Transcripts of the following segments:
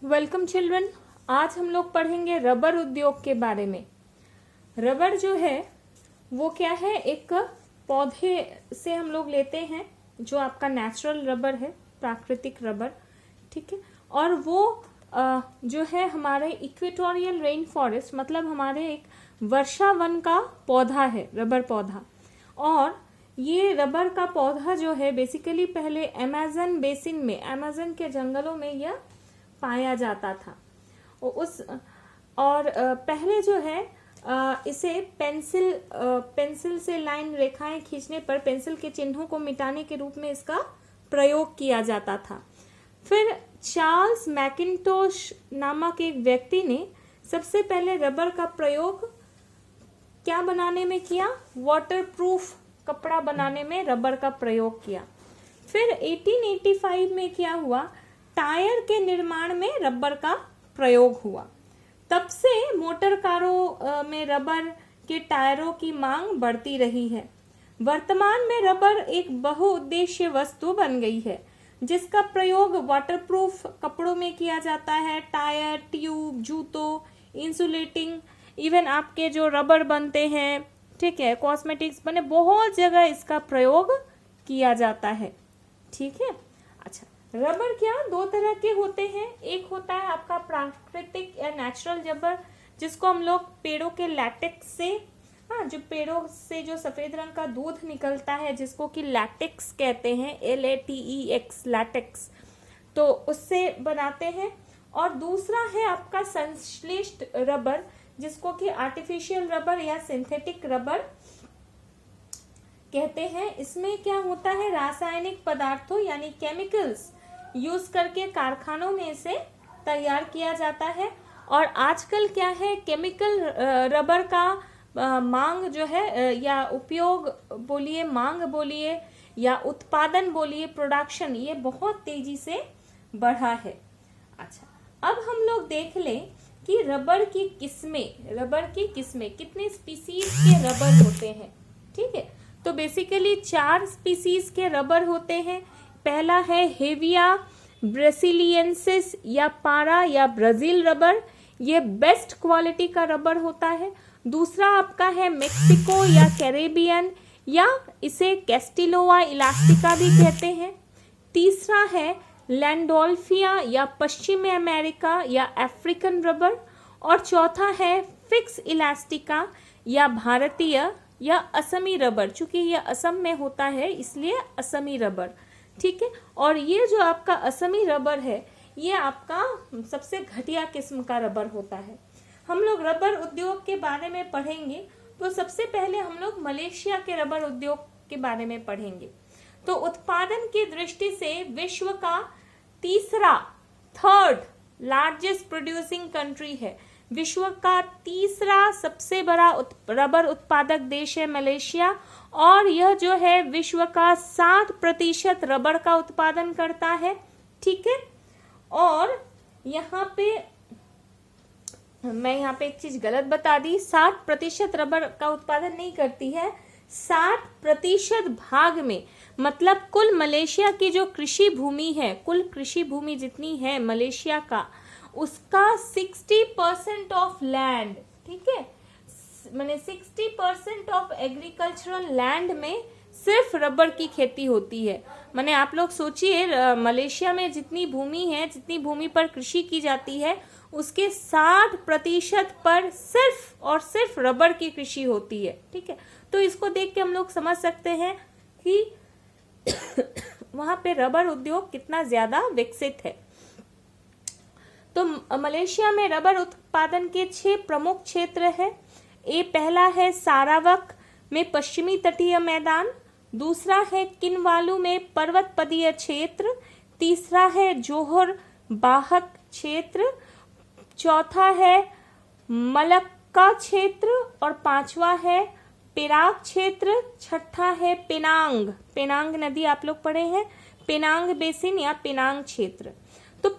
Welcome children. आज हम लोग पढ़ेंगे रबर उद्योग के बारे में। रबर जो है वो क्या है, एक पौधे से हम लोग लेते हैं जो आपका नेचुरल रबर है, प्राकृतिक रबर, ठीक है। और वो जो है हमारे इक्वेटोरियल रेन फॉरेस्ट, मतलब हमारे एक वर्षा वन का पौधा है रबर पौधा। और ये रबर का पौधा जो है बेसिकली पहले अमेज़न बेसिन में, अमेज़न के जंगलों में यह पाया जाता था। पहले जो है इसे पेंसिल से लाइन रेखाएं खींचने पर पेंसिल के चिन्हों को मिटाने के रूप में इसका प्रयोग किया जाता था। फिर चार्ल्स मैकिन्टोश नामक एक व्यक्ति ने सबसे पहले रबर का प्रयोग क्या बनाने में किया, वाटरप्रूफ कपड़ा बनाने में रबर का प्रयोग किया। फिर 1885 में क्या हुआ, टायर के निर्माण में रबर का प्रयोग हुआ। तब से मोटर कारों में रबर के टायरों की मांग बढ़ती रही है। वर्तमान में रबर एक बहुउद्देशीय वस्तु बन गई है जिसका प्रयोग वाटरप्रूफ कपड़ों में किया जाता है। टायर, ट्यूब, जूतों, इंसुलेटिंग, इवन आपके जो रबर बनते हैं, ठीक है, कॉस्मेटिक्स बने, बहुत जगह इसका प्रयोग किया जाता है, ठीक है। अच्छा, रबर क्या दो तरह के होते हैं। एक होता है आपका प्राकृतिक या नेचुरल रबर, जिसको हम लोग पेड़ों के लैटेक्स से, जो पेड़ों से जो सफेद रंग का दूध निकलता है जिसको कि लैटेक्स कहते हैं, LATEX, लैटेक्स, तो उससे बनाते हैं। और दूसरा है आपका संश्लिष्ट रबर, जिसको कि आर्टिफिशियल रबर या सिंथेटिक रबर कहते हैं। इसमें क्या होता है, रासायनिक पदार्थों यानी केमिकल्स यूज करके कारखानों में इसे तैयार किया जाता है। और आजकल क्या है, केमिकल रबर का मांग जो है, या उपयोग बोलिए, मांग बोलिए, या उत्पादन बोलिए, प्रोडक्शन, ये बहुत तेजी से बढ़ा है। अच्छा, अब हम लोग देख लें कि रबर की किस्में कितने स्पीसीज के रबर होते हैं, ठीक है। तो बेसिकली 4 स्पीसीज के रबर होते हैं। पहला है हेविया ब्रासिलियंसिस या पारा या ब्राजील रबर, ये बेस्ट क्वालिटी का रबर होता है। दूसरा आपका है मेक्सिको या कैरेबियन, या इसे कैस्टिलोवा इलास्टिका भी कहते हैं। तीसरा है लैंडोल्फिया या पश्चिमी अमेरिका या अफ्रीकन रबर। और चौथा है फिक्स इलास्टिका या भारतीय या असमी रबर, चूंकि ये असम में होता है इसलिए असमी रबर, ठीक है। और ये जो आपका असमी रबर है ये आपका सबसे घटिया किस्म का रबर होता है। हम लोग रबर उद्योग के बारे में पढ़ेंगे तो सबसे पहले हम लोग मलेशिया के रबर उद्योग के बारे में पढ़ेंगे। तो उत्पादन की दृष्टि से विश्व का थर्ड लार्जेस्ट प्रोड्यूसिंग कंट्री है। विश्व का तीसरा सबसे बड़ा रबर उत्पादक देश है मलेशिया, और यह जो है विश्व का 60% रबर का उत्पादन करता है, ठीक है। और यहाँ पे मैं एक चीज गलत बता दी, 60% रबर का उत्पादन नहीं करती है, 60% भाग में, मतलब कुल मलेशिया की जो कृषि भूमि है, कुल कृषि भूमि जितनी है मलेशिया का, उसका 60% ऑफ लैंड, ठीक है, माने 60% ऑफ एग्रीकल्चरल लैंड में सिर्फ रबर की खेती होती है। माने आप लोग सोचिए, मलेशिया में जितनी भूमि है, जितनी भूमि पर कृषि की जाती है, उसके 60% पर सिर्फ और सिर्फ रबर की कृषि होती है, ठीक है। तो इसको देख के हम लोग समझ सकते हैं कि वहां पे रबर उद्योग कितना ज्यादा विकसित है। तो मलेशिया में रबर उत्पादन के 6 प्रमुख क्षेत्र है। पहला है सारावक में पश्चिमी तटीय मैदान, दूसरा है किनवालू में पर्वतपदीय क्षेत्र, तीसरा है जोहर बाहक क्षेत्र, चौथा है मलक्का क्षेत्र, और पांचवा है पेराक क्षेत्र, छठा है पेनांग नदी आप लोग पढ़े हैं, पेनांग बेसिन या पेनांग क्षेत्र। तो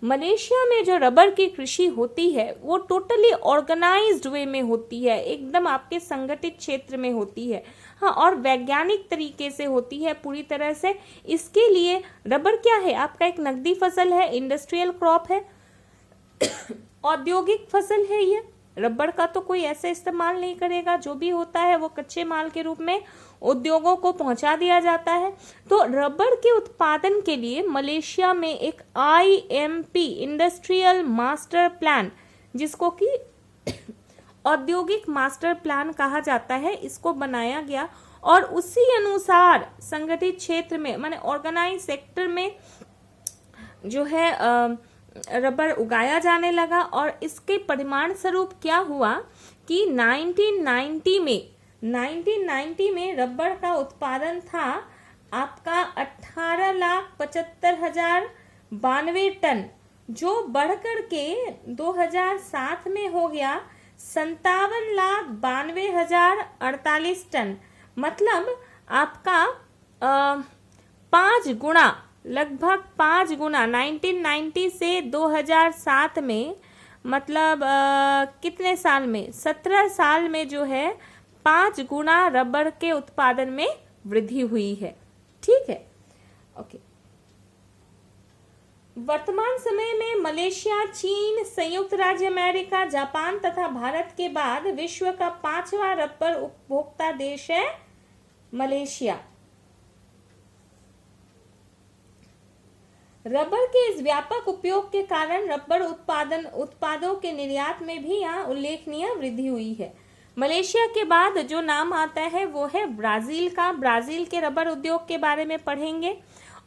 मलेशिया में जो रबर की कृषि होती है वो टोटली ऑर्गेनाइज्ड वे में होती है, एकदम आपके संगठित क्षेत्र में होती है, हाँ, और वैज्ञानिक तरीके से होती है पूरी तरह से। इसके लिए रबर क्या है, आपका एक नकदी फसल है, इंडस्ट्रियल क्रॉप है, औद्योगिक फसल है ये। रबर का तो कोई ऐसे इस्तेमाल नहीं करेगा, जो भी होता है वो कच्चे माल के रूप में उद्योगों को पहुंचा दिया जाता है। तो रबर के उत्पादन के लिए मलेशिया में एक IMP इंडस्ट्रियल मास्टर प्लान, जिसको कि औद्योगिक मास्टर प्लान कहा जाता है, इसको बनाया गया और उसी अनुसार संगठित क्षेत्र में माने ऑर्गेनाइज सेक्टर में जो है रबर उगाया जाने लगा। और इसके परिमाण स्वरूप क्या हुआ कि 1990 में रबर का उत्पादन था आपका 18,75,092 टन, जो बढ़कर के 2007 में हो गया 57,92,048 टन। मतलब आपका 5 गुना, लगभग 5 गुना 1990 से 2007 में, मतलब कितने साल में, 17 साल में जो है 5 गुना रबर के उत्पादन में वृद्धि हुई है। ठीक है, ओके। वर्तमान समय में मलेशिया, चीन, संयुक्त राज्य अमेरिका, जापान तथा भारत के बाद विश्व का 5वां रबर उपभोक्ता देश है मलेशिया। रबर के इस व्यापक उपयोग के कारण रबर उत्पादों के निर्यात में भी यहाँ उल्लेखनीय वृद्धि हुई है। मलेशिया के बाद जो नाम आता है वो है ब्राजील का। ब्राजील के रबर उद्योग के बारे में पढ़ेंगे।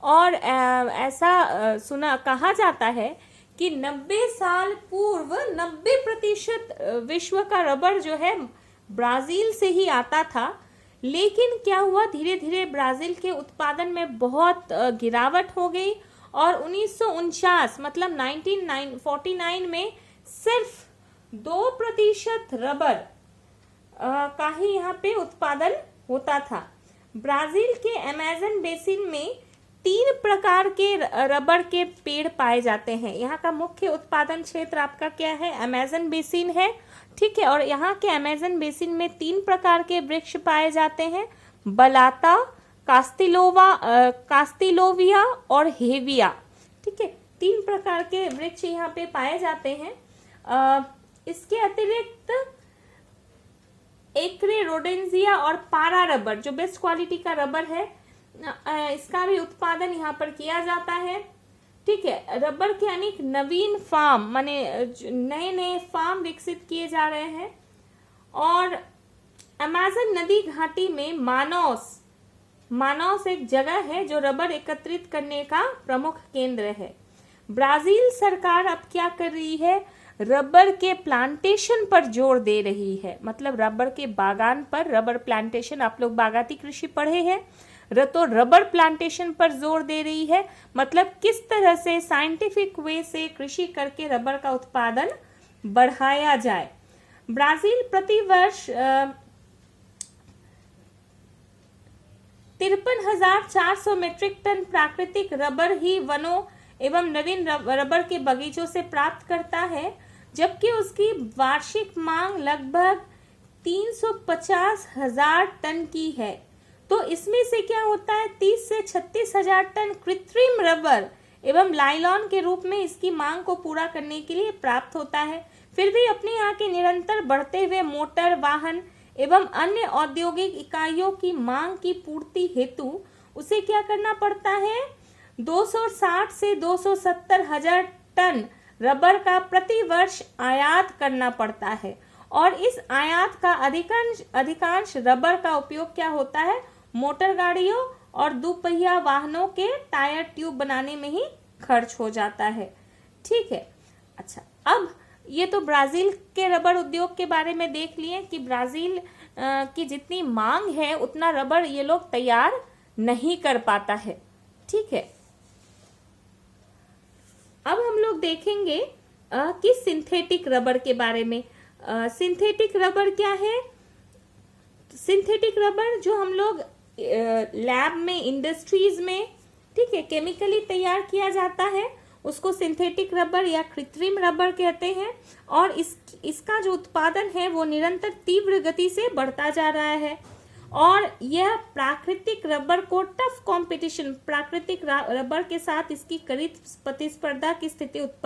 और ऐसा कहा जाता है कि 90 साल पूर्व 90% विश्व का रबर जो है ब्राजील से ही आता था। लेकिन क्या हुआ, धीरे धीरे ब्राजील के उत्पादन में बहुत गिरावट हो गई और 1949 मतलब 1949 में सिर्फ 2% रबर का ही यहाँ पे उत्पादन होता था। ब्राजील के अमेज़न बेसिन में 3 प्रकार के रबर के पेड़ पाए जाते हैं। यहाँ का मुख्य उत्पादन क्षेत्र आपका क्या है, अमेज़न बेसिन है। ठीक है, और यहाँ के अमेज़न बेसिन में 3 प्रकार के वृक्ष पाए जाते हैं, बलाता, कास्तिलोविया और हेविया। ठीक है, 3 प्रकार के वृक्ष यहाँ पे पाए जाते हैं। इसके अतिरिक्त एक्रे रोडेंजिया और पारा रबर, जो बेस्ट क्वालिटी का रबर है, इसका भी उत्पादन यहाँ पर किया जाता है। ठीक है, रबर के अनेक नवीन फार्म माने नए नए फार्म विकसित किए जा रहे हैं। और अमेज़न नदी घाटी में मानोस एक जगह है जो रबर एकत्रित करने का प्रमुख केंद्र है। ब्राजील सरकार अब क्या कर रही है, रबर के प्लांटेशन पर जोर दे रही है। मतलब रबर के बागान पर, रबर प्लांटेशन, आप लोग बागाती कृषि पढ़े हैं, तो रबर प्लांटेशन पर जोर दे रही है। मतलब किस तरह से साइंटिफिक वे से कृषि करके रबर का उत्पादन बढ़ाया जाए। ब्राजील प्रति वर्ष 53,400 मीट्रिक टन प्राकृतिक रबर ही वनों एवं नवीन रबर के बगीचों से प्राप्त करता है, जबकि उसकी वार्षिक मांग लगभग 350,000 टन की है। तो इसमें से क्या होता है, 30 से 36,000 टन कृत्रिम रबर एवं लाइलॉन के रूप में इसकी मांग को पूरा करने के लिए प्राप्त होता है। फिर भी अपने यहाँ के निरंतर बढ़ते हुए मोटर वाहन एवं अन्य औद्योगिक इकाइयों की मांग की पूर्ति हेतु उसे क्या करना पड़ता है, 260 से 270,000 टन रबर का प्रति वर्ष आयात करना पड़ता है। और इस आयात का अधिकांश रबर का उपयोग क्या होता है, मोटर गाड़ियों और दुपहिया वाहनों के टायर ट्यूब बनाने में ही खर्च हो जाता है। ठीक है, अच्छा, अब ये तो ब्राजील के रबर उद्योग के बारे में देख लिए कि ब्राजील की जितनी मांग है उतना रबर ये लोग तैयार नहीं कर पाता है। ठीक है, अब हम लोग देखेंगे कि सिंथेटिक रबर के बारे में। सिंथेटिक रबर क्या है, सिंथेटिक रबर जो हम लोग लैब में, इंडस्ट्रीज में, ठीक है, केमिकली तैयार किया जाता है, उसको सिंथेटिक रबर या कृत्रिम रबर कहते हैं। और इसका जो उत्पादन है वो निरंतर तीव्र गति से बढ़ता जा रहा है। और यह प्राकृतिक रबर को टफ कंपटीशन, प्राकृतिक रबर के साथ इसकी कड़ी प्रतिस्पर्धा की स्थिति उत्पन्न